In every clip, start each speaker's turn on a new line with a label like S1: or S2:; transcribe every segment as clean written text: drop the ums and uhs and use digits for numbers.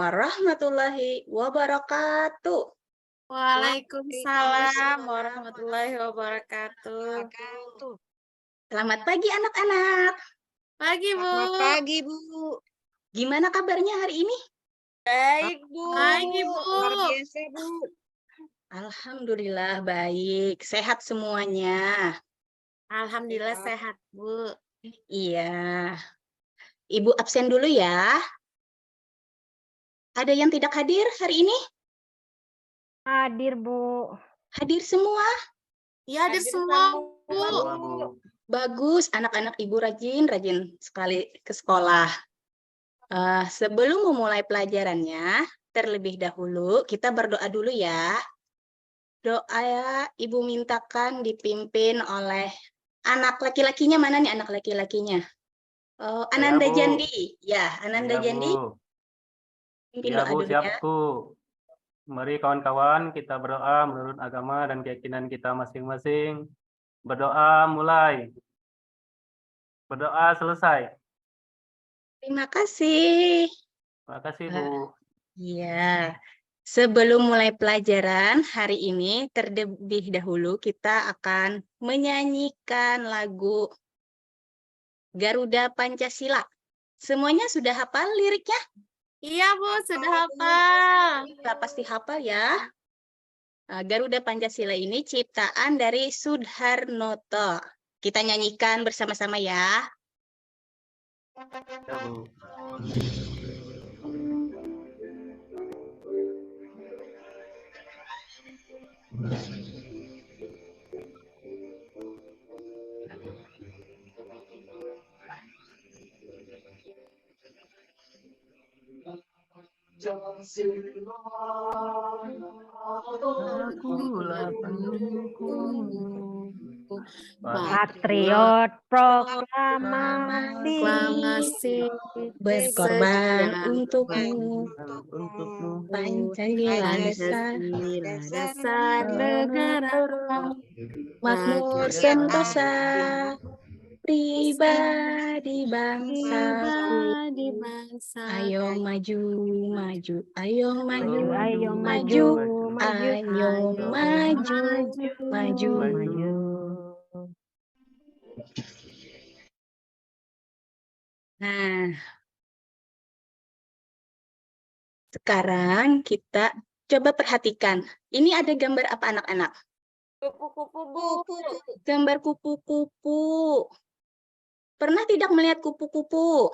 S1: warahmatullahi wabarakatuh.
S2: Waalaikumsalam warahmatullahi wabarakatuh.
S1: Selamat pagi anak-anak.
S2: Pagi, Bu.
S3: Selamat pagi, Bu.
S1: Gimana kabarnya hari ini?
S3: Baik, Bu.
S2: Pagi, Bu.
S3: Luar biasa, Bu.
S1: Alhamdulillah baik, sehat semuanya.
S2: Alhamdulillah
S3: Sehat.
S2: sehat, Bu.
S1: Iya. Ibu absen dulu ya. Ada yang tidak hadir hari ini?
S4: Hadir, Bu.
S1: Hadir semua?
S2: Iya, hadir semua, Bu.
S1: Bagus, anak-anak ibu rajin sekali ke sekolah. Sebelum memulai pelajarannya, terlebih dahulu kita berdoa dulu ya. Doa ya, ibu mintakan dipimpin oleh anak laki-lakinya. Mana nih anak laki-lakinya? Ananda
S5: Bu.
S1: Jandi. Ya, Ananda
S5: Iya,
S1: Jandi.
S5: Bu.
S1: Pimpin
S5: Iya,
S1: doa
S5: Bu,
S1: dulu
S5: siap,
S1: ya.
S5: Bu. Mari kawan-kawan kita berdoa menurut agama dan keyakinan kita masing-masing. Berdoa mulai. Berdoa selesai.
S1: Terima kasih.
S5: Terima kasih, Bu.
S1: Iya. Sebelum mulai pelajaran hari ini, terlebih dahulu kita akan menyanyikan lagu Garuda Pancasila. Semuanya sudah hafal liriknya?
S2: Iya, Bu, sudah hafal.
S1: Kita pasti hafal ya. Garuda Pancasila ini ciptaan dari Soeharto. Kita nyanyikan bersama-sama ya.
S5: Ya, Bu. Akulah pendukungmu.
S4: Patriot proklamasi.
S2: Proklamasi
S1: Berkorban
S2: segenap
S1: untukmu.
S5: Untukmu.
S1: Pancasila
S2: Pancasila dasar negara.
S1: makmur sentosa. Pribadi bangsaku.
S2: Di bangsa.
S1: Ayo maju, maju, ayo maju,
S4: Ayo
S1: maju,
S4: maju,
S1: ayo maju, maju.
S4: maju.
S1: Nah, sekarang kita coba perhatikan. Ini ada gambar apa anak-anak?
S2: Kupu-kupu, Bu.
S1: Gambar kupu-kupu. Pernah tidak melihat kupu-kupu?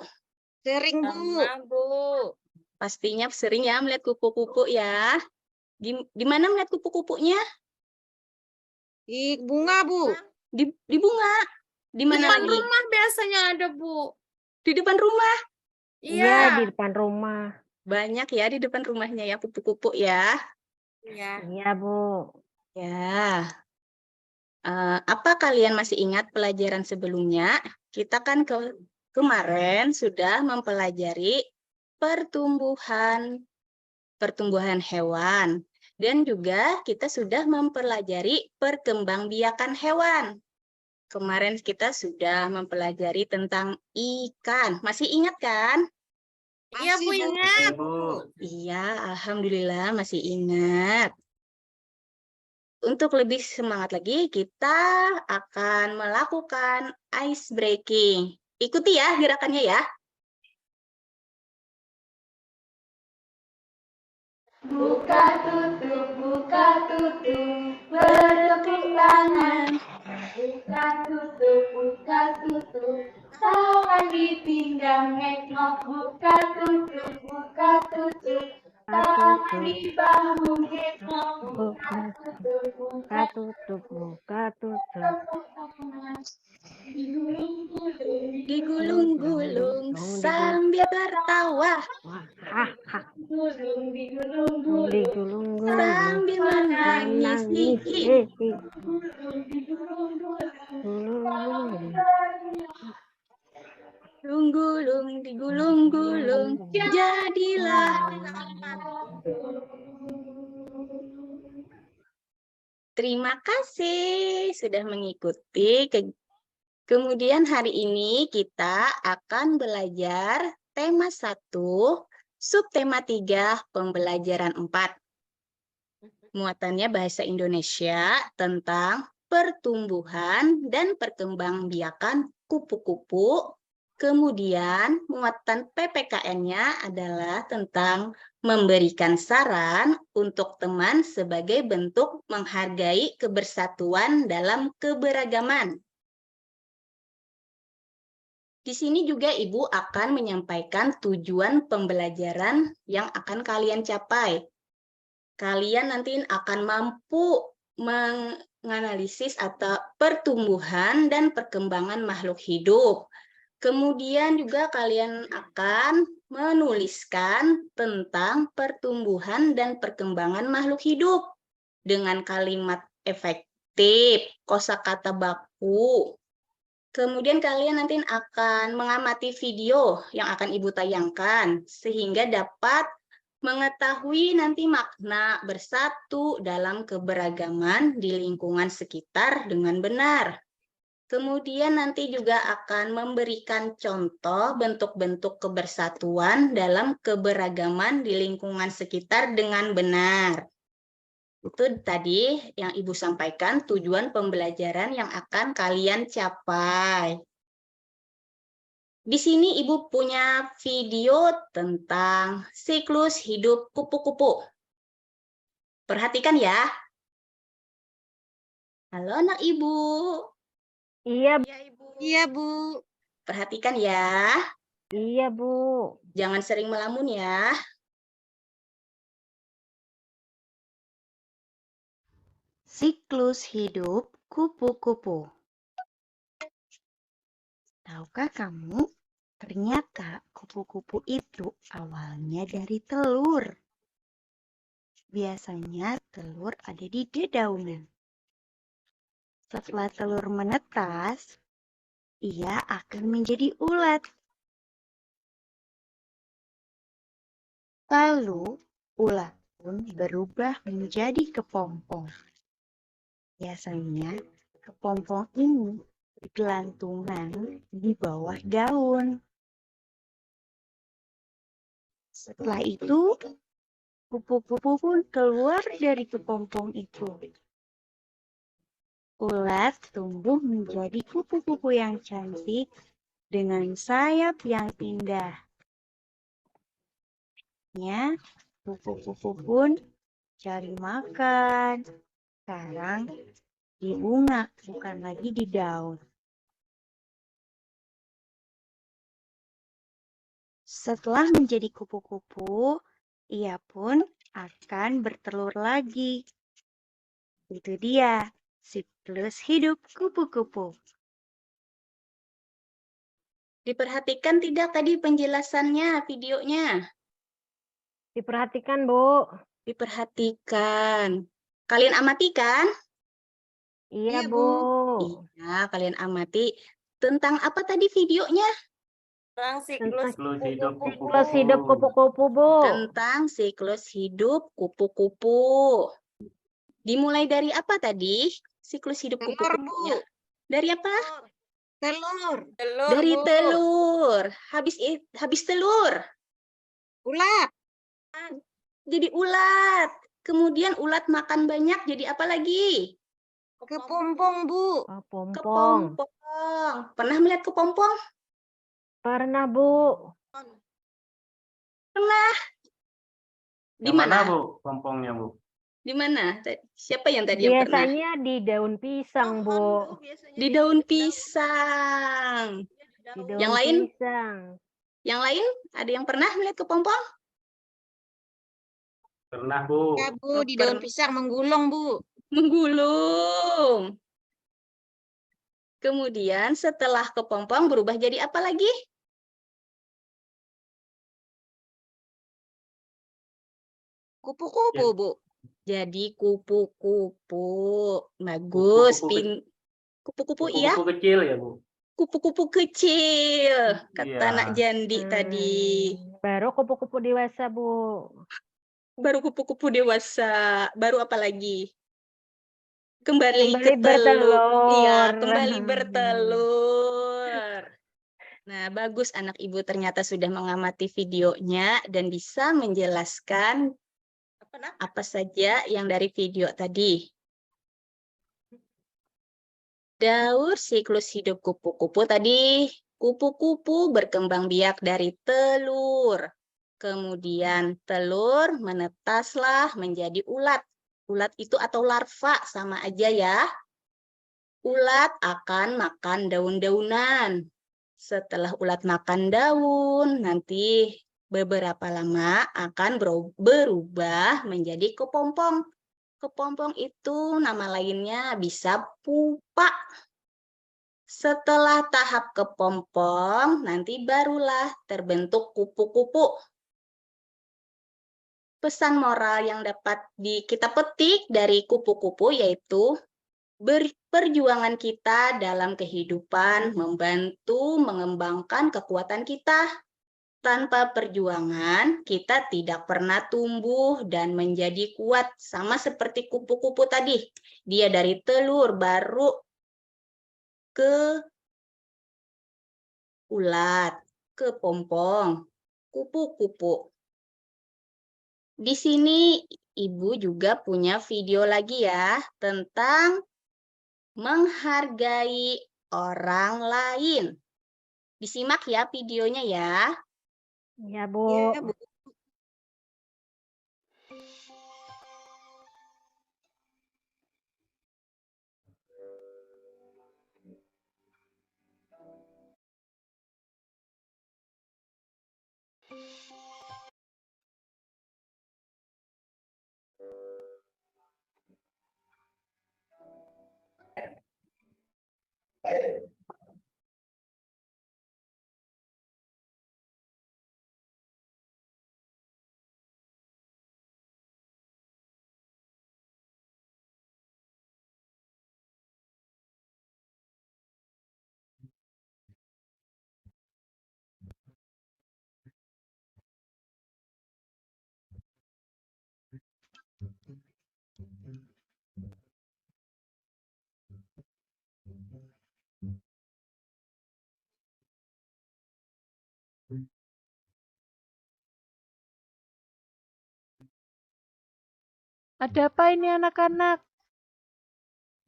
S3: Sering, Bu.
S2: Sama, Bu.
S1: Pastinya sering ya melihat kupu-kupu ya. Di mana melihat kupu-kupunya?
S3: Di bunga, Bu.
S1: Di bunga. Di mana
S2: Depan
S1: lagi?
S2: rumah biasanya ada, Bu.
S1: Di depan rumah.
S4: Iya, di depan rumah.
S1: Banyak ya di depan rumahnya ya kupu-kupu ya.
S2: Iya.
S4: Iya, Bu.
S1: Ya. Apa kalian masih ingat pelajaran sebelumnya? Kita kan kemarin sudah mempelajari pertumbuhan hewan. Dan juga kita sudah mempelajari perkembangbiakan hewan. Kemarin kita sudah mempelajari tentang ikan. Masih ingat kan?
S2: Iya, Bu,
S3: Masih,
S2: ingat.
S5: Bu.
S1: Iya, alhamdulillah masih ingat. Untuk lebih semangat lagi, kita akan melakukan ice breaking. Ikuti ya gerakannya ya. Buka tutup, bertepuk tangan. Buka tutup, tangan di pinggang ngeknok. Buka tutup, tangan di bahu ngeknok. Buka tutup.
S4: Buka tutup.
S1: Digulung-gulung sambil tertawa.
S4: Digulung-gulung
S1: Sambil menangis. Gulung-gulung, digulung-gulung, jadilah. Terima kasih sudah mengikuti. Kemudian hari ini kita akan belajar tema 1 Subtema 3, pembelajaran 4. Muatannya bahasa Indonesia tentang pertumbuhan dan perkembangbiakan kupu-kupu. Kemudian muatan PPKN-nya adalah tentang memberikan saran untuk teman sebagai bentuk menghargai kebersatuan dalam keberagaman. Di sini juga Ibu akan menyampaikan tujuan pembelajaran yang akan kalian capai. Kalian nanti akan mampu menganalisis atau pertumbuhan dan perkembangan makhluk hidup. Kemudian juga kalian akan menuliskan tentang pertumbuhan dan perkembangan makhluk hidup dengan kalimat efektif, kosakata baku. Kemudian kalian nanti akan mengamati video yang akan Ibu tayangkan sehingga dapat mengetahui nanti makna bersatu dalam keberagaman di lingkungan sekitar dengan benar. Kemudian nanti juga akan memberikan contoh bentuk-bentuk kebersatuan dalam keberagaman di lingkungan sekitar dengan benar. Itu tadi yang Ibu sampaikan tujuan pembelajaran yang akan kalian capai. Di sini Ibu punya video tentang siklus hidup kupu-kupu. Perhatikan ya. Halo anak Ibu.
S4: Iya,
S3: Iya, Bu.
S1: Perhatikan ya.
S4: iya, Bu.
S1: Jangan sering melamun ya.
S6: Siklus hidup kupu-kupu. Tahukah kamu, ternyata kupu-kupu itu awalnya dari telur. Biasanya telur ada di dedaunan. Setelah telur menetas, ia akan menjadi ulat. Lalu, ulat pun berubah menjadi kepompong. Biasanya, kepompong ini bergelantungan di bawah daun. Setelah itu, kupu-kupu pun keluar dari kepompong itu. Ulat tumbuh menjadi kupu-kupu yang cantik dengan sayap yang indah. Ya, kupu-kupu pun cari makan. Sekarang di bunga, bukan lagi di daun. Setelah menjadi kupu-kupu, ia pun akan bertelur lagi. Itu dia, siklus hidup kupu-kupu.
S1: Diperhatikan tidak tadi penjelasannya, videonya?
S4: Diperhatikan, Bu.
S1: Diperhatikan. Kalian amati kan?
S4: Iya,
S3: Iya,
S4: Bu.
S1: Iya, kalian amati. Tentang apa tadi videonya?
S2: Tentang siklus
S5: Siklus hidup
S4: Siklus hidup kupu-kupu, Bu.
S1: Tentang siklus hidup kupu-kupu. Dimulai dari apa tadi? Siklus hidup
S3: Telur,
S1: kupu-kupunya.
S3: Bu.
S1: Dari apa?
S3: Telur.
S1: Dari
S2: Bu.
S1: telur. Habis telur.
S3: Ulat.
S1: Jadi ulat. Kemudian ulat makan banyak jadi apa lagi?
S3: Kepompong, Bu.
S4: Oh, pompong.
S1: Kepompong. Pernah melihat kepompong?
S4: Pernah, Bu.
S1: Pernah. Di
S5: Yang mana,
S1: mana?
S5: Bu? Pompongnya, Bu?
S1: Di mana? Siapa yang tadi yang pernah?
S4: Biasanya di daun pisang, Bu.
S1: Di daun pisang.
S4: Di daun
S1: Yang lain?
S4: pisang.
S1: Yang lain? Ada yang pernah melihat kepompong?
S5: Pernah, Bu.
S3: Ya, Bu, di daun pisang menggulung, Bu.
S1: Menggulung. Kemudian setelah kepompong berubah jadi apa lagi?
S3: Kupu-kupu, Bu.
S1: Jadi kupu-kupu. Bagus. Kupu-kupu iya?
S5: Kupu-kupu kecil ya, Bu?
S1: Kupu-kupu kecil. Kata
S5: Iya.
S1: Nak Jandi tadi.
S4: Baru kupu-kupu dewasa, Bu.
S1: Baru kupu-kupu dewasa. Baru apa lagi? Kembali
S4: Kembali
S1: ke telur.
S4: bertelur.
S1: Iya, kembali bertelur. Nah, bagus anak ibu ternyata sudah mengamati videonya dan bisa menjelaskan apa saja yang dari video tadi. Daur siklus hidup kupu-kupu tadi, kupu-kupu berkembang biak dari telur. Kemudian telur menetaslah menjadi ulat. Ulat itu atau larva sama aja ya. Ulat akan makan daun-daunan. Setelah ulat makan daun, nanti beberapa lama akan berubah menjadi kepompong. Kepompong itu nama lainnya bisa pupa. Setelah tahap kepompong, nanti barulah terbentuk kupu-kupu. Pesan moral yang dapat kita petik dari kupu-kupu yaitu perjuangan kita dalam kehidupan membantu mengembangkan kekuatan kita. Tanpa perjuangan, kita tidak pernah tumbuh dan menjadi kuat. Sama seperti kupu-kupu tadi. Dia dari telur baru ke ulat, ke pompong, kupu-kupu. Di sini Ibu juga punya video lagi ya tentang menghargai orang lain. Disimak ya videonya ya.
S4: Iya, Bu.
S3: Iya, Bu.
S7: Ada apa ini anak-anak?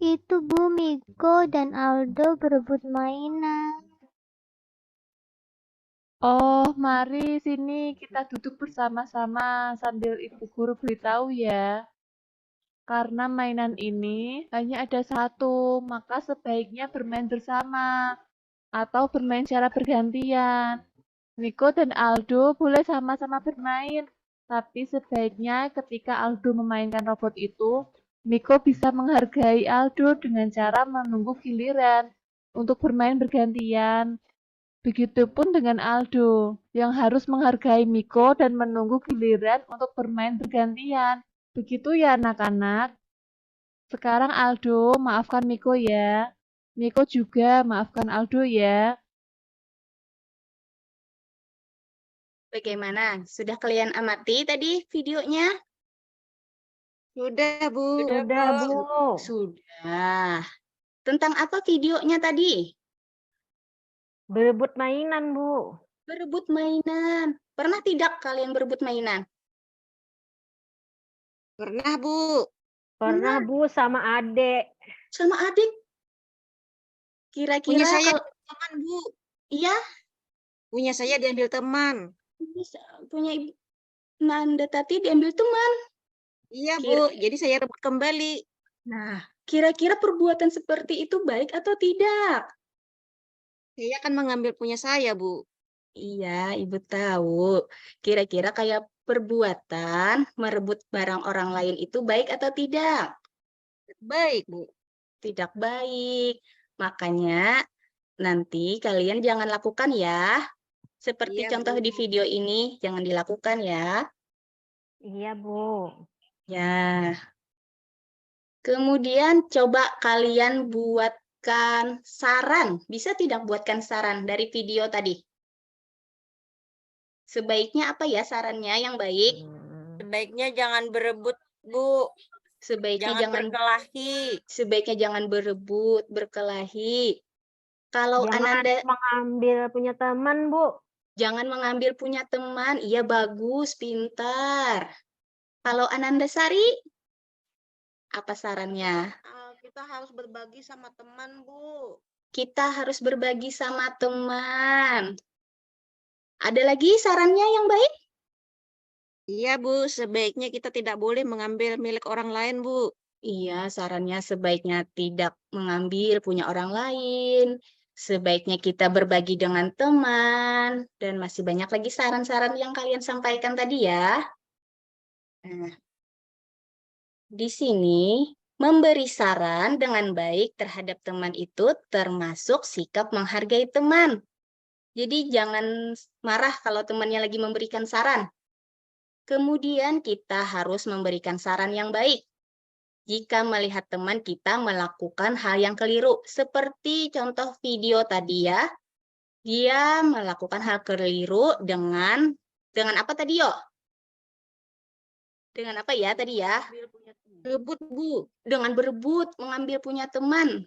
S8: Itu Bu, Miko dan Aldo berebut mainan.
S7: Oh, mari sini kita duduk bersama-sama sambil Ibu Guru beritahu ya. Karena mainan ini hanya ada satu, maka sebaiknya bermain bersama atau bermain secara bergantian. Miko dan Aldo boleh sama-sama bermain, tapi sebaiknya ketika Aldo memainkan robot itu, Miko bisa menghargai Aldo dengan cara menunggu giliran untuk bermain bergantian. Begitupun dengan Aldo, yang harus menghargai Miko dan menunggu giliran untuk bermain bergantian. Begitu ya anak-anak. Sekarang Aldo, maafkan Miko ya. Miko juga maafkan Aldo ya.
S1: Bagaimana? Sudah kalian amati tadi videonya?
S3: Sudah, Bu.
S4: Sudah, Bu.
S1: Sudah. Tentang apa videonya tadi?
S4: Berebut mainan, Bu.
S1: Berebut mainan. Pernah tidak kalian berebut mainan?
S3: Pernah, Bu.
S4: Pernah, Bu, sama adek.
S1: Sama adik? Kira-kira
S3: Punya saya
S1: kalau
S3: teman, Bu.
S1: iya,
S3: Punya saya diambil teman.
S1: punya ibu Nanda tadi diambil teman.
S3: Iya, Bu. Jadi saya rebut kembali.
S1: Nah, kira-kira perbuatan seperti itu baik atau tidak?
S3: Saya akan mengambil punya saya, Bu.
S1: Iya, Ibu tahu. Kira-kira kayak perbuatan merebut barang orang lain itu baik atau tidak?
S3: Baik, Bu.
S1: Tidak baik. Makanya nanti kalian jangan lakukan ya. Seperti
S3: Iya,
S1: contoh
S3: Bu.
S1: di video ini, jangan dilakukan ya.
S4: Iya, Bu.
S1: Ya. Kemudian coba kalian buatkan saran. Bisa tidak buatkan saran dari video tadi? Sebaiknya apa ya sarannya yang baik?
S2: Sebaiknya jangan berebut, Bu.
S1: Sebaiknya
S2: Jangan berkelahi.
S1: Sebaiknya jangan berebut, berkelahi. Kalau
S4: Jangan
S1: Ananda
S4: mengambil punya teman, Bu.
S1: jangan mengambil punya teman, iya bagus, pintar. Kalau Ananda Sari, apa sarannya?
S3: Kita harus berbagi sama teman, Bu.
S1: Kita harus berbagi sama teman. Ada lagi sarannya yang baik?
S3: Iya, Bu. Sebaiknya kita tidak boleh mengambil milik orang lain, Bu.
S1: Iya, sarannya sebaiknya tidak mengambil punya orang lain. Sebaiknya kita berbagi dengan teman. Dan masih banyak lagi saran-saran yang kalian sampaikan tadi ya. Nah, di sini memberi saran dengan baik terhadap teman itu termasuk sikap menghargai teman. Jadi jangan marah kalau temannya lagi memberikan saran. Kemudian kita harus memberikan saran yang baik. Jika melihat teman kita melakukan hal yang keliru, seperti contoh video tadi ya, dia melakukan hal keliru dengan apa tadi yo? Dengan apa ya tadi ya?
S3: Berebut, Bu.
S1: Dengan berebut mengambil punya teman.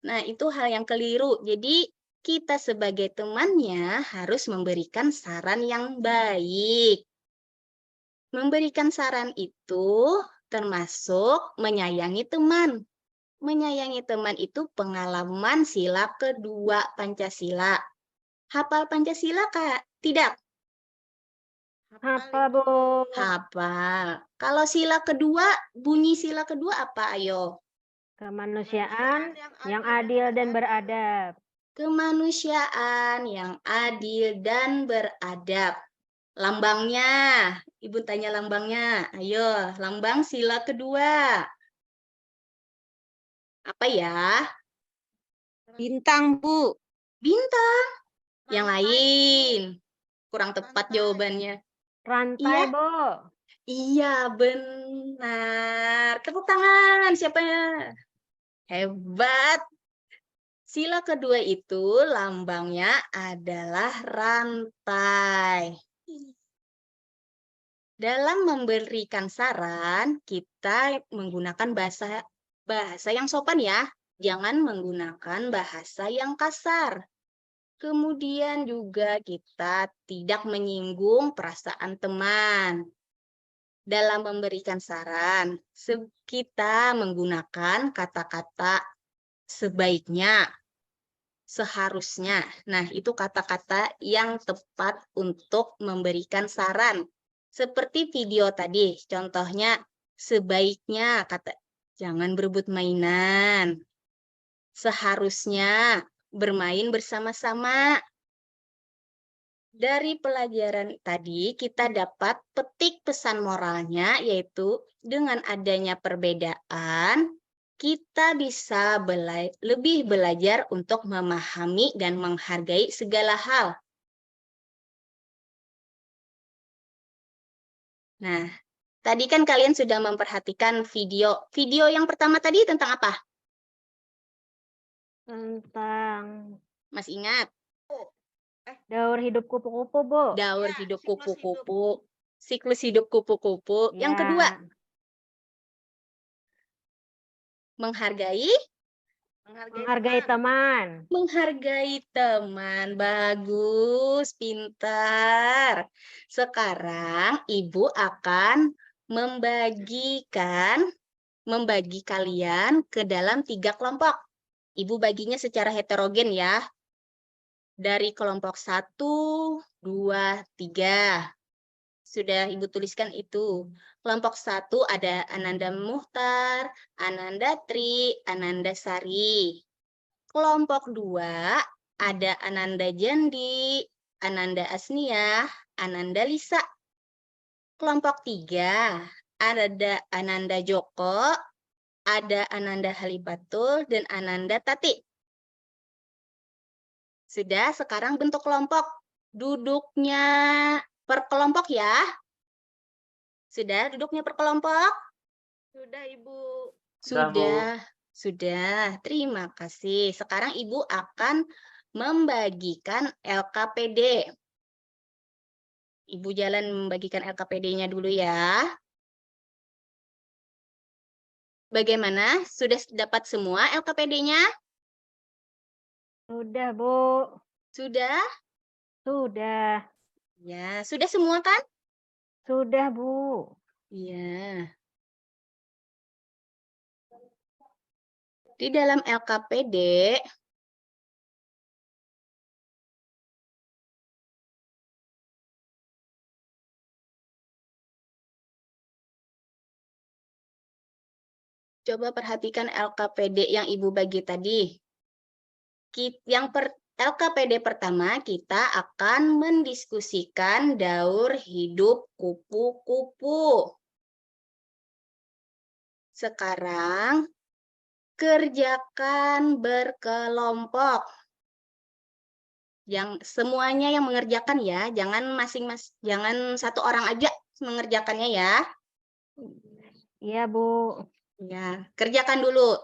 S1: Nah, itu hal yang keliru. Jadi kita sebagai temannya harus memberikan saran yang baik. Memberikan saran itu termasuk menyayangi teman. Menyayangi teman itu pengalaman sila kedua Pancasila. Hafal Pancasila, Kak? Tidak?
S4: Apa, Bu?
S1: Hafal. Kalau sila kedua, bunyi sila kedua apa? Ayo.
S4: Kemanusiaan yang adil dan beradab.
S1: Kemanusiaan yang adil dan beradab. Lambangnya, Ibu tanya lambangnya. Ayo, lambang sila kedua. Apa ya?
S3: Bintang, Bu.
S1: Bintang. Yang lain. Kurang tepat jawabannya.
S4: Rantai,
S1: Iya.
S4: Bu.
S1: Iya, benar. Tepuk tangan. Siapa ya? Hebat. Sila kedua itu lambangnya adalah rantai. Dalam memberikan saran, kita menggunakan bahasa yang sopan ya. Jangan menggunakan bahasa yang kasar. Kemudian juga kita tidak menyinggung perasaan teman. Dalam memberikan saran, kita menggunakan kata-kata sebaiknya, seharusnya. Nah, itu kata-kata yang tepat untuk memberikan saran. Seperti video tadi, contohnya sebaiknya kata jangan berebut mainan. Seharusnya bermain bersama-sama. Dari pelajaran tadi kita dapat petik pesan moralnya, yaitu dengan adanya perbedaan kita bisa lebih belajar untuk memahami dan menghargai segala hal. Nah, tadi kan kalian sudah memperhatikan video. Video yang pertama tadi tentang apa?
S4: Tentang
S1: Masih ingat?
S4: daur hidup kupu-kupu, Bu.
S1: Daur
S3: Ya,
S1: hidup
S3: siklus hidup.
S1: kupu-kupu. Siklus hidup kupu-kupu. Yang
S4: Ya.
S1: kedua, menghargai
S4: Menghargai teman.
S1: Menghargai teman, bagus, pintar. Sekarang Ibu akan membagi kalian ke dalam 3 kelompok. Ibu baginya secara heterogen ya. Dari kelompok 1, 2, 3. Sudah Ibu tuliskan itu. Kelompok 1 ada Ananda Muhtar, Ananda Tri, Ananda Sari. Kelompok 2 ada Ananda Jandi, Ananda Asniah, Ananda Lisa. Kelompok 3 ada Ananda Joko, ada Ananda Halibatul, dan Ananda Tati. Sudah, sekarang bentuk kelompok. Duduknya per kelompok ya. Sudah duduknya per kelompok?
S3: Sudah, Ibu.
S5: Sudah, Bu.
S1: Sudah, terima kasih. Sekarang Ibu akan membagikan LKPD. Ibu jalan membagikan LKPD-nya dulu ya. Bagaimana? Sudah dapat semua LKPD-nya?
S4: Sudah, Bu.
S1: Sudah?
S4: Sudah.
S1: Ya, sudah semua kan?
S4: Sudah, Bu.
S1: Iya. Di dalam LKPD, coba perhatikan LKPD yang Ibu bagi tadi. LKPD pertama kita akan mendiskusikan daur hidup kupu-kupu. Sekarang kerjakan berkelompok. Yang semuanya yang mengerjakan ya, jangan jangan satu orang aja mengerjakannya ya.
S4: Iya, Bu.
S1: Ya, kerjakan dulu.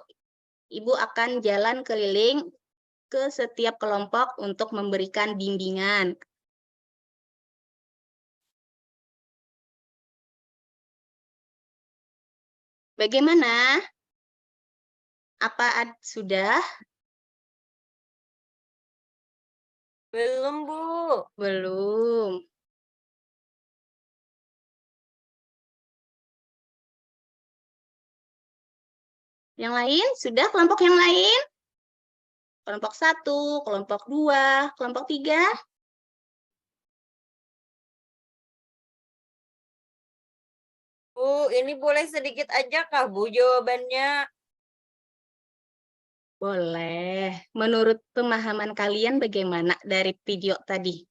S1: Ibu akan jalan keliling ke setiap kelompok untuk memberikan bimbingan. Bagaimana? Apa sudah?
S2: Belum, Bu.
S1: Belum. Yang lain? Sudah kelompok yang lain? Kelompok 1, kelompok 2, kelompok 3?
S2: Bu, ini boleh sedikit aja kah, Bu, jawabannya?
S1: Boleh. Menurut pemahaman kalian bagaimana dari video tadi?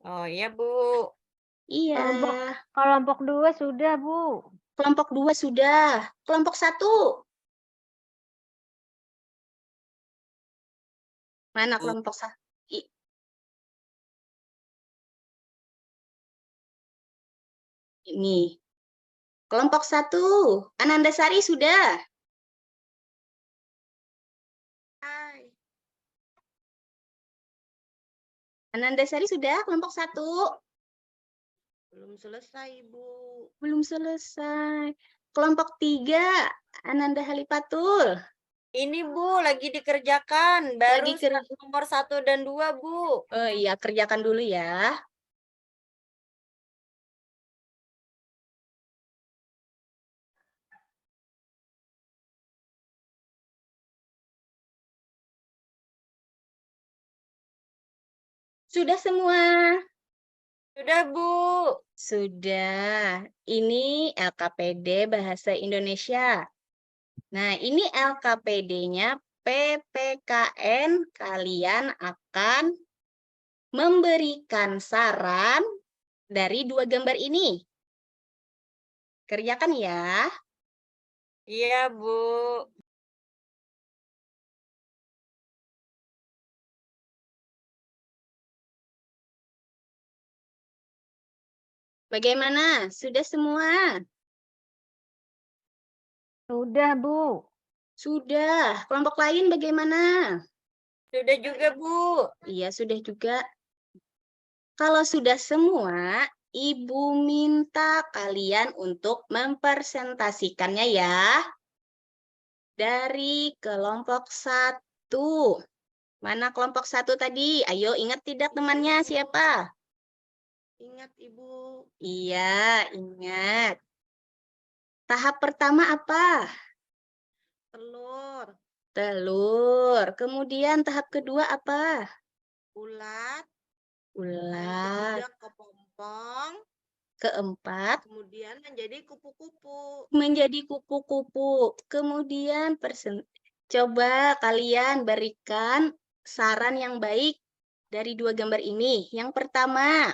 S2: Oh iya, Bu.
S1: Iya.
S4: Kelompok 2 sudah, Bu.
S1: Kelompok 2 sudah. Kelompok 1? Mana kelompok 1? Ini. Kelompok 1. Anandasari sudah. Hai. Anandasari sudah kelompok 1?
S3: Belum selesai, Bu.
S1: Belum selesai. Kelompok 3. Ananda Halipatul.
S2: Ini, Bu, lagi dikerjakan. Baru nomor 1 dan 2, Bu.
S1: Oh iya, kerjakan dulu ya. Sudah semua?
S2: Sudah, Bu.
S1: Sudah. Ini LKPD Bahasa Indonesia. Nah, ini LKPD-nya PPKN. Kalian akan memberikan saran dari 2 gambar ini. Kerjakan ya.
S2: Iya, Bu.
S1: Bagaimana? Sudah semua?
S4: Sudah, Bu.
S1: Sudah. Kelompok lain bagaimana?
S2: Sudah juga, Bu.
S1: Iya, sudah juga. Kalau sudah semua, Ibu minta kalian untuk mempresentasikannya ya. Dari kelompok 1. Mana kelompok 1 tadi? Ayo, ingat tidak temannya siapa?
S3: Ingat, Ibu.
S1: Iya, ingat. Tahap pertama apa?
S3: Telur.
S1: Telur. Kemudian tahap kedua apa?
S3: Ulat.
S1: Ulat.
S3: Yang ketiga kepompong.
S1: Keempat,
S3: Kemudian menjadi kupu-kupu.
S1: menjadi kupu-kupu. Kemudian coba kalian berikan saran yang baik dari 2 gambar ini. Yang pertama,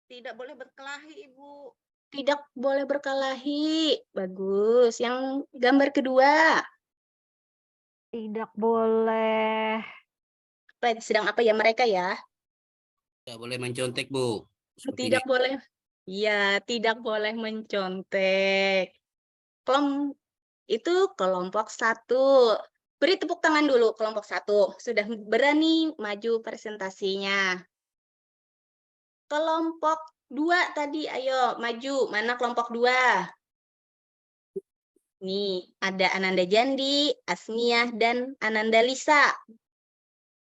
S3: Tidak boleh berkelahi, Ibu.
S1: tidak boleh berkelahi. Bagus. Yang gambar kedua,
S4: Tidak boleh.
S1: sedang apa ya mereka ya?
S9: Tidak boleh mencontek, Bu.
S1: Tidak boleh. Iya, tidak boleh mencontek. Itu kelompok 1. Beri tepuk tangan dulu kelompok 1. Sudah berani maju presentasinya. Kelompok 2 tadi, ayo maju. Mana kelompok 2? Nih, ada Ananda Jandi, Asmiah, dan Ananda Lisa.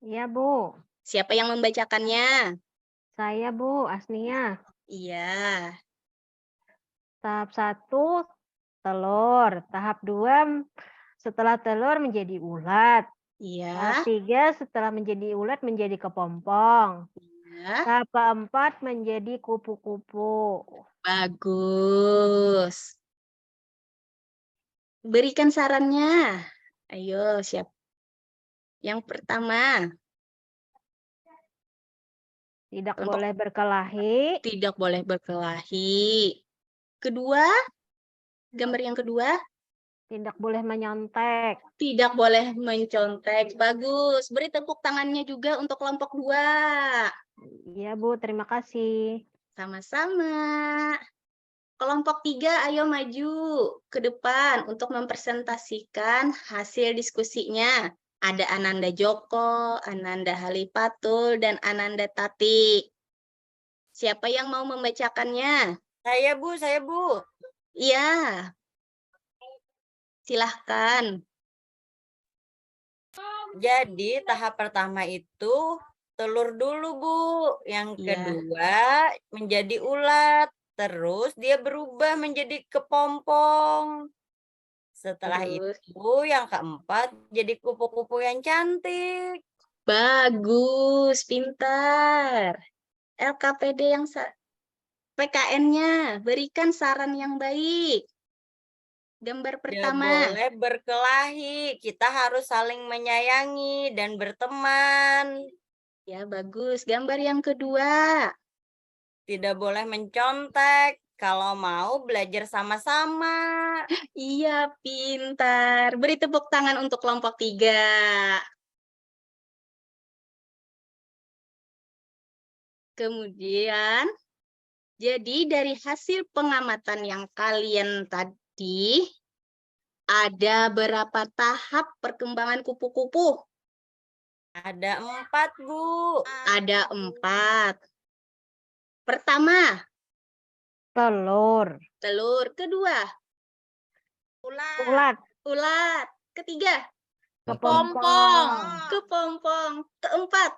S4: Iya, Bu.
S1: Siapa yang membacakannya?
S4: Saya, Bu, Asnia.
S1: Iya.
S4: Tahap 1, telur. Tahap 2, setelah telur menjadi ulat. Tahap
S1: Iya.
S4: 3, setelah menjadi ulat menjadi kepompong.
S1: Iya.
S4: Tahap keempat menjadi kupu-kupu.
S1: Bagus. Berikan sarannya. Ayo, siap. Yang pertama,
S4: Tidak
S1: kelompok
S4: boleh berkelahi.
S1: tidak boleh berkelahi. Kedua, gambar yang kedua,
S4: Tidak boleh menyontek.
S1: tidak boleh mencontek. Bagus. Beri tepuk tangannya juga untuk kelompok 2.
S4: Iya, Bu. Terima kasih.
S1: Sama-sama. Kelompok 3, ayo maju ke depan untuk mempresentasikan hasil diskusinya. Ada Ananda Joko, Ananda Halifatul, dan Ananda Tati. Siapa yang mau membacakannya?
S2: Saya, Bu.
S1: Iya. Silahkan.
S2: Jadi tahap pertama itu telur dulu, Bu. Yang
S1: Iya.
S2: kedua menjadi ulat. Terus dia berubah menjadi kepompong. Setelah
S1: Terus.
S2: itu yang keempat jadi kupu-kupu yang cantik.
S1: Bagus, pintar. LKPD yang PKN-nya, berikan saran yang baik. Gambar
S2: Tidak
S1: pertama.
S2: boleh berkelahi, kita harus saling menyayangi dan berteman.
S1: Ya, bagus. Gambar yang kedua.
S2: Tidak boleh mencontek, kalau mau belajar sama-sama.
S1: Iya, pintar. Beri tepuk tangan untuk kelompok 3. Kemudian, jadi dari hasil pengamatan yang kalian tadi, ada berapa tahap perkembangan kupu-kupu?
S2: Ada 4, Bu.
S1: Ada 4. Pertama,
S4: Telur.
S1: telur. Kedua,
S4: Ulat.
S1: ulat. Ketiga,
S4: Kepompong.
S1: kepompong. Keempat,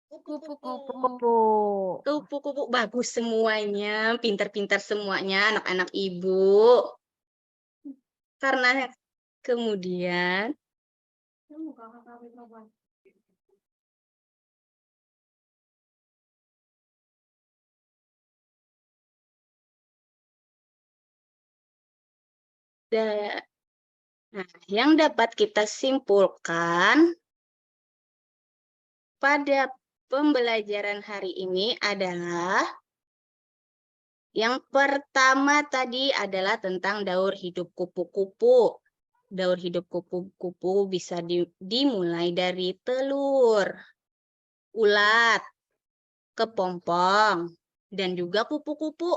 S4: Kupu-kupu.
S1: kupu-kupu. Bagus semuanya, pintar-pintar semuanya anak-anak ibu. Karena kemudian nah, yang dapat kita simpulkan pada pembelajaran hari ini adalah yang pertama tadi adalah tentang daur hidup kupu-kupu. Daur hidup kupu-kupu bisa dimulai dari telur, ulat, kepompong, dan juga kupu-kupu.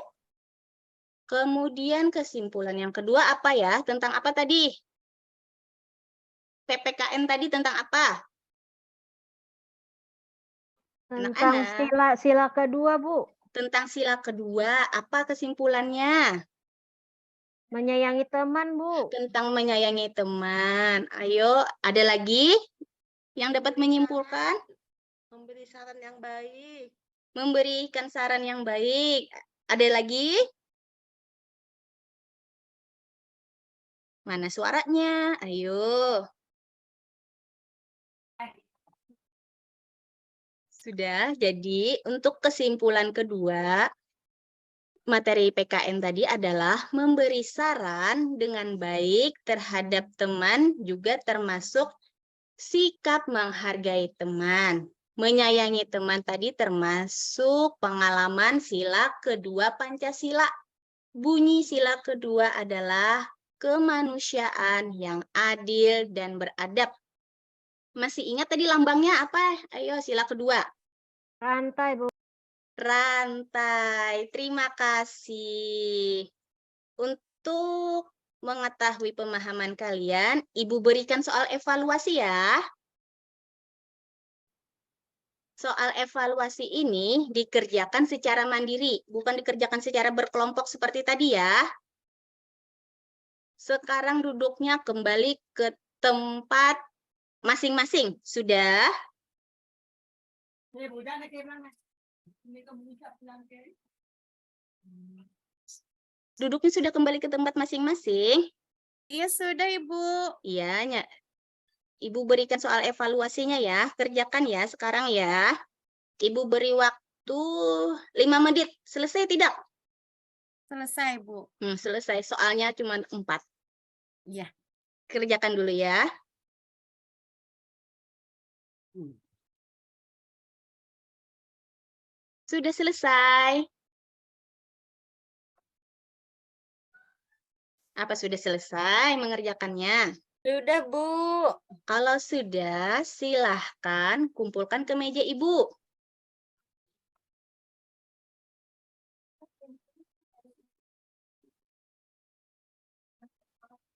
S1: Kemudian kesimpulan yang kedua apa ya? Tentang apa tadi? PPKN tadi tentang apa?
S4: Tentang
S1: Anak-anak.
S4: sila kedua, Bu.
S1: Tentang sila kedua, apa kesimpulannya?
S4: Menyayangi teman, Bu.
S1: Tentang menyayangi teman. Ayo, ada lagi yang dapat menyimpulkan? Memberi saran yang baik. Memberikan saran yang baik. Ada lagi? Mana suaranya? Ayo. Sudah, jadi untuk kesimpulan kedua, materi PKN tadi adalah memberi saran dengan baik terhadap teman, juga termasuk sikap menghargai teman. Menyayangi teman tadi termasuk pengalaman sila kedua Pancasila. Bunyi sila kedua adalah kemanusiaan yang adil dan beradab. Masih ingat tadi lambangnya apa? Ayo, sila kedua.
S4: Rantai, Bu.
S1: Rantai. Terima kasih. Untuk mengetahui pemahaman kalian, Ibu berikan soal evaluasi ya. Soal evaluasi ini dikerjakan secara mandiri, bukan dikerjakan secara berkelompok seperti tadi ya. Sekarang duduknya kembali ke tempat masing-masing. Sudah? Duduknya sudah kembali ke tempat masing-masing?
S2: Iya sudah Ibu.
S1: Iya, Ibu berikan soal evaluasinya ya. Kerjakan ya sekarang ya. Ibu beri waktu 5 menit. Selesai tidak?
S2: Selesai Bu.
S1: Selesai. Soalnya cuma 4.
S2: Iya.
S1: Kerjakan dulu ya. Sudah selesai. Apa sudah selesai mengerjakannya?
S2: Sudah Bu.
S1: Kalau sudah, silahkan kumpulkan ke meja Ibu.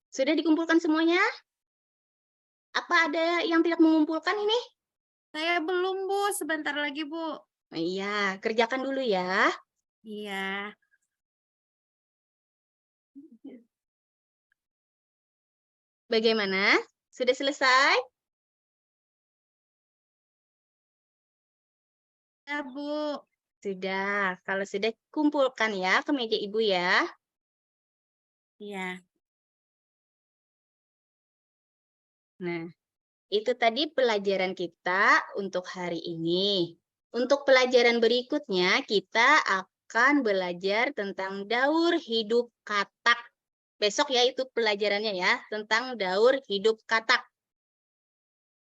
S1: Sudah dikumpulkan semuanya? Apa ada yang tidak mengumpulkan ini?
S2: Saya belum Bu, sebentar lagi Bu.
S1: Iya, kerjakan dulu ya.
S2: Iya.
S1: Bagaimana? Sudah selesai?
S2: Ya Bu.
S1: Sudah. Kalau sudah, kumpulkan ya ke meja Ibu ya.
S2: Iya.
S1: Nah, itu tadi pelajaran kita untuk hari ini. Untuk pelajaran berikutnya, kita akan belajar tentang daur hidup katak. Besok ya itu pelajarannya ya, tentang daur hidup katak.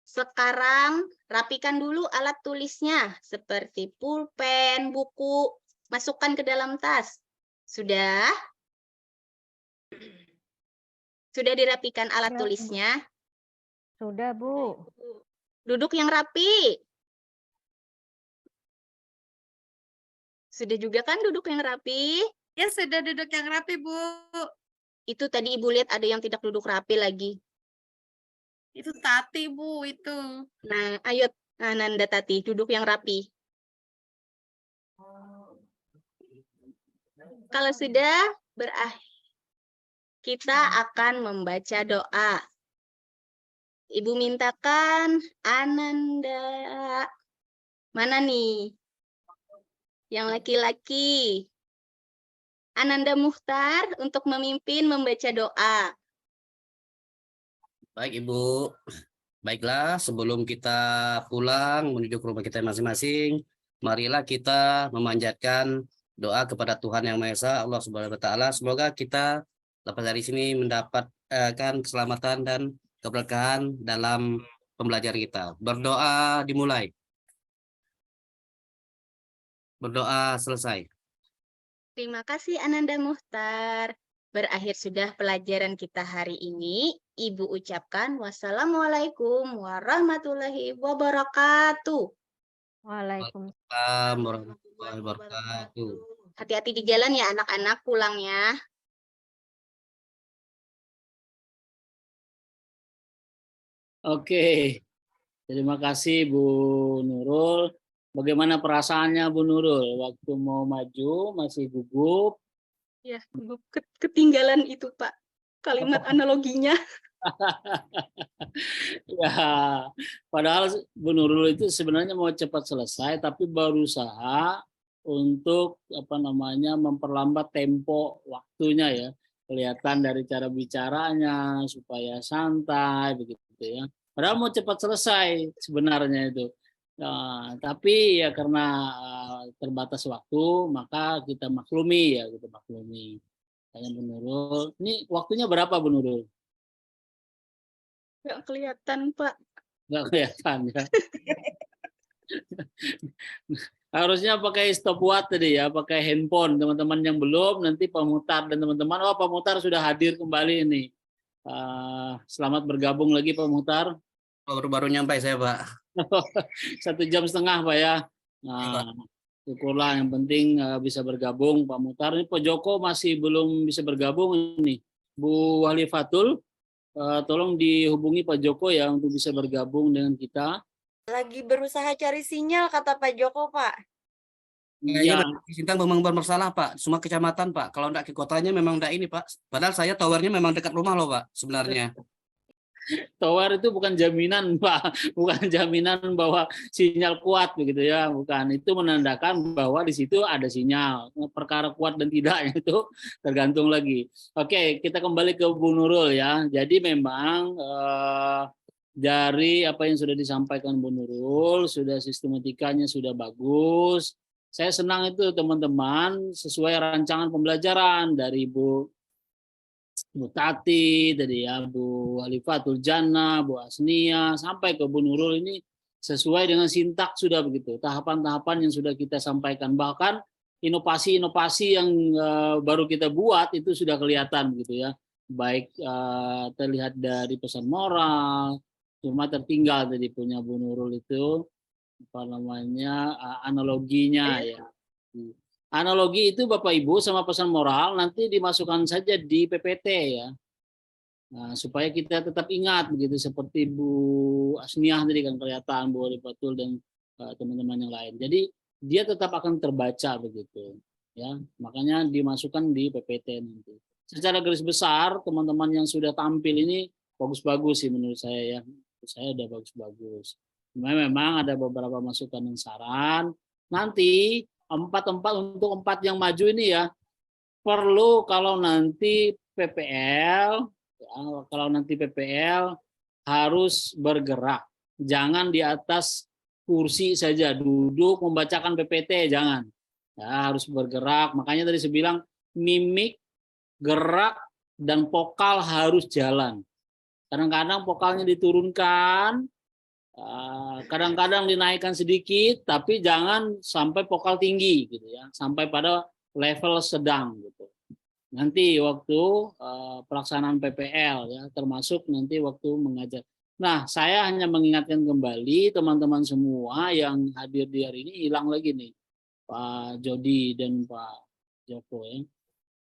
S1: Sekarang rapikan dulu alat tulisnya, seperti pulpen, buku, masukkan ke dalam tas. Sudah? Sudah dirapikan alat
S4: Ya, Bu.
S1: tulisnya?
S4: Sudah, Bu.
S1: Duduk yang rapi. Sudah juga kan duduk yang rapi?
S2: Ya sudah duduk yang rapi Bu.
S1: Itu tadi Ibu lihat ada yang tidak duduk rapi lagi.
S2: Itu Tati Bu itu.
S1: Nah, ayo Nanda Tati, duduk yang rapi. Kalau sudah berakhir, kita akan membaca doa. Ibu mintakan Ananda. Mana nih? Yang laki-laki. Ananda Muhtar untuk memimpin membaca doa.
S9: Baik Ibu. Baiklah, sebelum kita pulang menuju ke rumah kita masing-masing, marilah kita memanjatkan doa kepada Tuhan Yang Maha Esa, Allah Subhanahu wa Ta'ala. Semoga kita lepas dari sini mendapatkan keselamatan dan keberkahan dalam pembelajaran kita. Berdoa dimulai. Berdoa selesai.
S1: Terima kasih Ananda Muhtar. Berakhir sudah pelajaran kita hari ini. Ibu ucapkan wassalamualaikum warahmatullahi wabarakatuh.
S4: Waalaikumsalam.
S9: Assalamualaikum warahmatullahi wabarakatuh.
S1: Hati-hati di jalan ya anak-anak pulangnya.
S10: Oke, terima kasih Bu Nurul. Bagaimana perasaannya Bu Nurul? Waktu mau maju masih gugup?
S1: Ya, ketinggalan itu Pak, kalimat analoginya.
S10: Ya, padahal Bu Nurul itu sebenarnya mau cepat selesai, tapi berusaha untuk memperlambat tempo waktunya ya. Kelihatan dari cara bicaranya supaya santai begitu ya. Padahal mau cepat selesai sebenarnya itu. Nah, tapi ya karena terbatas waktu, maka kita maklumi ya, kita maklumi. Kayak Bu Nurul. Ini waktunya berapa Bu Nurul?
S1: Nggak kelihatan Pak.
S10: Nggak kelihatan ya. Harusnya pakai stopwatch tadi ya, pakai handphone. Teman-teman yang belum, nanti Pak Muhtar dan teman-teman, oh Pak Muhtar sudah hadir kembali ini. Selamat bergabung lagi Pak Muhtar.
S9: Baru nyampe saya Pak.
S10: 1,5 jam Pak ya. Nah, syukurlah, yang penting bisa bergabung Pak Muhtar. Ini Pak Joko masih belum bisa bergabung ini. Bu Walifatul, tolong dihubungi Pak Joko ya untuk bisa bergabung dengan kita.
S2: Lagi berusaha cari sinyal kata Pak Joko Pak.
S10: Yang
S9: Sintang memang bermasalah Pak, semua kecamatan Pak. Kalau enggak ke kotanya memang enggak ini Pak. Padahal saya towernya memang dekat rumah loh Pak sebenarnya.
S10: tower itu bukan jaminan Pak, bukan jaminan bahwa sinyal kuat begitu ya, bukan. Itu menandakan bahwa di situ ada sinyal. Perkara kuat dan tidaknya itu tergantung lagi. Oke, kita kembali ke Bu Nurul ya. Jadi memang dari apa yang sudah disampaikan Bu Nurul, sudah sistematikanya sudah bagus. Saya senang itu teman-teman sesuai rancangan pembelajaran dari Bu Tati, tadi ya Bu Alifatul Jannah, Bu Asnia, sampai ke Bu Nurul ini sesuai dengan sintak sudah begitu. Tahapan-tahapan yang sudah kita sampaikan. Bahkan inovasi-inovasi yang baru kita buat itu sudah kelihatan begitu ya. Baik terlihat dari pesan moral, cuma tertinggal tadi punya Bu Nurul itu apa namanya analoginya ya. Analogi itu Bapak Ibu sama pesan moral nanti dimasukkan saja di PPT ya. Nah, supaya kita tetap ingat begitu seperti Bu Asniah tadi kan kelihatan, Bu Alifatul dan teman-teman yang lain. Jadi dia tetap akan terbaca begitu ya. Makanya dimasukkan di PPT nanti. Secara garis besar teman-teman yang sudah tampil ini bagus-bagus sih menurut saya ya. Menurut saya udah bagus-bagus. Memang ada beberapa masukan dan saran. Nanti untuk empat yang maju ini ya perlu kalau nanti PPL harus bergerak, jangan di atas kursi saja duduk membacakan PPT, jangan ya, harus bergerak. Makanya tadi saya bilang mimik, gerak dan vokal harus jalan. Kadang-kadang vokalnya diturunkan, kadang-kadang dinaikkan sedikit, tapi jangan sampai vokal tinggi gitu ya, sampai pada level sedang gitu. Nanti waktu pelaksanaan PPL ya, termasuk nanti waktu mengajar. Nah, saya hanya mengingatkan kembali teman-teman semua yang hadir di hari ini, hilang lagi nih Pak Jody dan Pak Joko ya,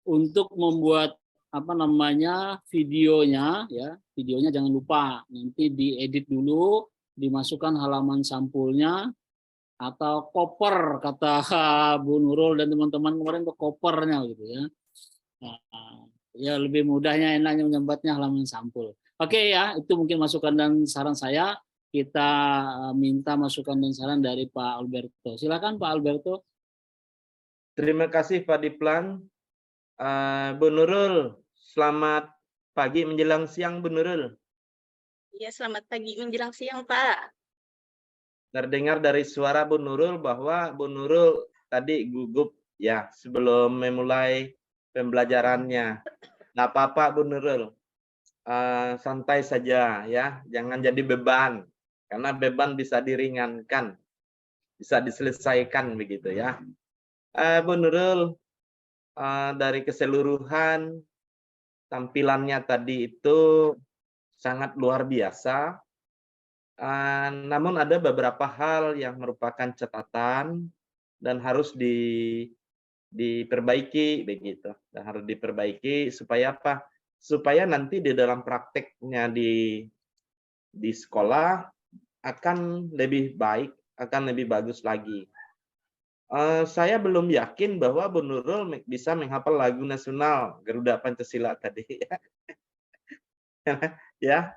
S10: untuk membuat apa namanya videonya ya, videonya jangan lupa nanti diedit dulu, dimasukkan halaman sampulnya atau koper kata Bu Nurul dan teman-teman kemarin ke kopernya gitu ya. Nah, ya lebih mudahnya enaknya menyambatnya halaman sampul. Oke ya, itu mungkin masukan dan saran saya. Kita minta masukan dan saran dari Pak Alberto. Silakan Pak Alberto.
S11: Terima kasih Pak Diplan. Bu Nurul, selamat pagi menjelang siang Bu Nurul.
S1: Iya, selamat pagi menjelang siang, Pak.
S11: Terdengar dari suara Bu Nurul bahwa Bu Nurul tadi gugup ya sebelum memulai pembelajarannya. Nggak apa-apa Bu Nurul, santai saja ya, jangan jadi beban. Karena beban bisa diringankan, bisa diselesaikan begitu ya. Bu Nurul, dari keseluruhan tampilannya tadi itu sangat luar biasa. Namun ada beberapa hal yang merupakan catatan dan harus diperbaiki begitu. Dan harus diperbaiki supaya apa? Supaya nanti di dalam prakteknya di sekolah akan lebih baik, akan lebih bagus lagi. Saya belum yakin bahwa Bu Nurul bisa menghafal lagu nasional Garuda Pancasila tadi. Ya,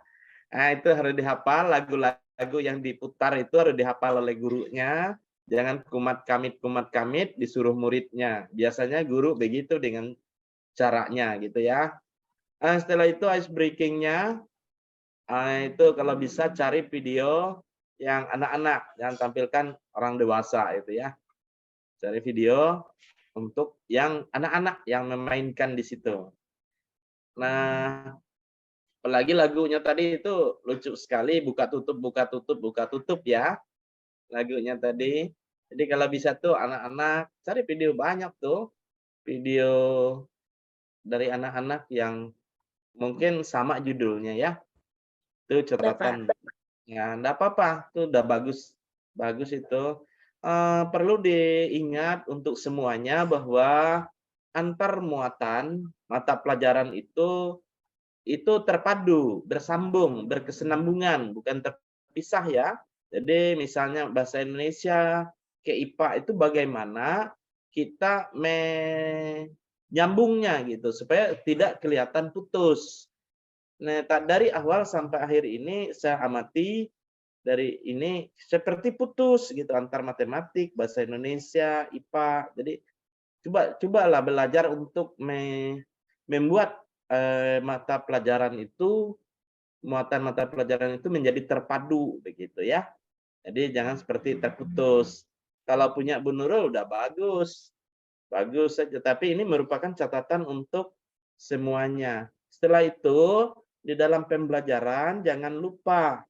S11: nah, itu harus dihafal, lagu-lagu yang diputar itu harus dihafal oleh gurunya. Jangan kumat kamit disuruh muridnya. Biasanya guru begitu dengan caranya gitu ya. Setelah itu ice breaking-nya itu kalau bisa cari video yang anak-anak, jangan tampilkan orang dewasa itu ya. Cari video untuk yang anak-anak yang memainkan di situ. Nah, apalagi lagunya tadi itu lucu sekali, buka tutup ya lagunya tadi. Jadi kalau bisa tuh anak-anak cari video banyak tuh, video dari anak-anak yang mungkin sama judulnya ya. Itu catatan. Ya, enggak apa-apa, itu udah bagus itu. Perlu diingat untuk semuanya bahwa antar muatan mata pelajaran itu terpadu, bersambung, berkesinambungan, bukan terpisah ya. Jadi misalnya bahasa Indonesia ke IPA itu bagaimana kita menyambungnya gitu supaya tidak kelihatan putus. Nah, dari awal sampai akhir ini saya amati dari ini seperti putus gitu antar matematik, bahasa Indonesia, IPA. Jadi cobalah belajar untuk membuat mata pelajaran itu, muatan mata pelajaran itu menjadi terpadu begitu ya. Jadi jangan seperti terputus. Kalau punya Bu Nurul udah bagus. Bagus saja, tapi ini merupakan catatan untuk semuanya. Setelah itu, di dalam pembelajaran jangan lupa,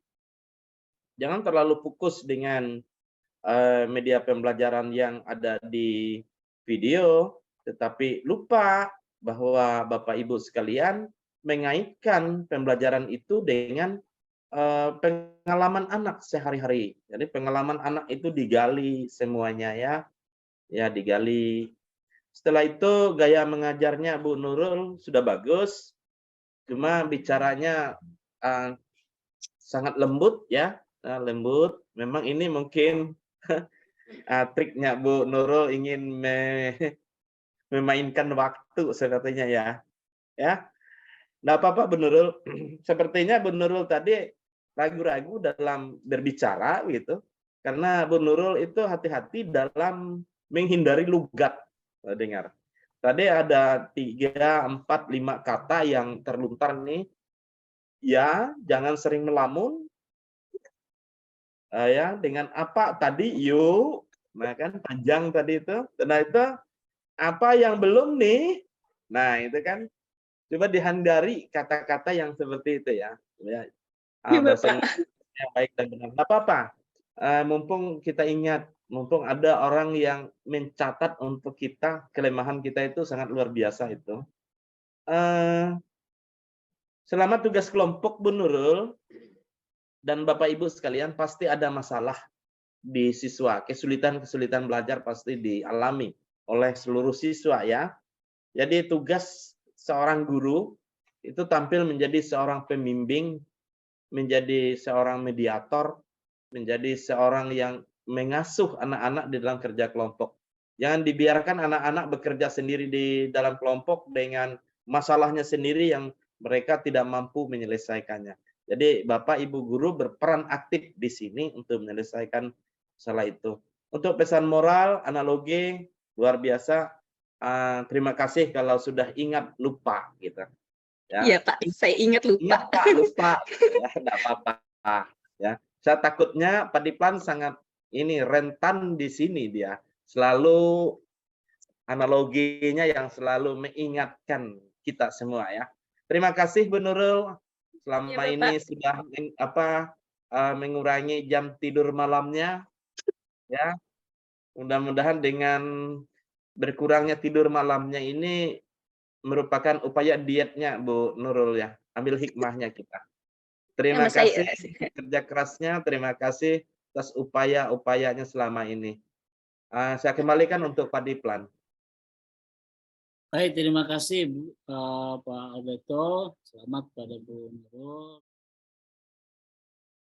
S11: jangan terlalu fokus dengan media pembelajaran yang ada di video, tetapi lupa bahwa Bapak Ibu sekalian mengaitkan pembelajaran itu dengan pengalaman anak sehari-hari. Jadi pengalaman anak itu digali semuanya ya digali. Setelah itu gaya mengajarnya Bu Nurul sudah bagus, cuma bicaranya sangat lembut ya, lembut. Memang ini mungkin triknya Bu Nurul ingin memainkan waktu sepertinya ya. Nggak apa-apa Bu Nurul. Sepertinya Bu Nurul tadi ragu-ragu dalam berbicara gitu. Karena Bu Nurul itu hati-hati dalam menghindari lugat. Dengar. Tadi ada 3, 4, 5 kata yang terlontar nih. Ya, jangan sering melamun. Ya, dengan apa tadi? Yuk. Nah kan panjang tadi itu. Nah itu apa yang belum nih? Nah itu kan. Coba dihindari kata-kata yang seperti itu ya. Bahasa yang baik dan benar. Nggak apa-apa. Mumpung kita ingat, mumpung ada orang yang mencatat untuk kita, kelemahan kita itu sangat luar biasa itu. Selama tugas kelompok Bu Nurul dan Bapak Ibu sekalian pasti ada masalah di siswa. Kesulitan-kesulitan belajar pasti dialami oleh seluruh siswa ya. Jadi tugas seorang guru itu tampil menjadi seorang pembimbing, menjadi seorang mediator, menjadi seorang yang mengasuh anak-anak di dalam kerja kelompok. Jangan dibiarkan anak-anak bekerja sendiri di dalam kelompok dengan masalahnya sendiri yang mereka tidak mampu menyelesaikannya. Jadi Bapak Ibu guru berperan aktif di sini untuk menyelesaikan masalah itu. Untuk pesan moral, analogi luar biasa. Terima kasih kalau sudah ingat lupa gitu. Ya.
S1: Iya Pak, saya ingat lupa.
S11: Ingat Pak, lupa. Ya, enggak apa-apa. Ya. Saya takutnya Pak Diplan sangat ini rentan di sini dia. Selalu analoginya yang selalu mengingatkan kita semua ya. Terima kasih Bu Nurul. Selama
S1: Ya,
S11: ini sudah mengurangi jam tidur malamnya. Ya. Mudah-mudahan dengan berkurangnya tidur malamnya ini merupakan upaya dietnya Bu Nurul ya. Ambil hikmahnya kita. Terima kasih kerja kerasnya, terima kasih atas upaya-upayanya selama ini. Saya kembalikan untuk Pak Diplan.
S10: Baik, terima kasih Pak Alberto. Selamat pada Bu Nurul.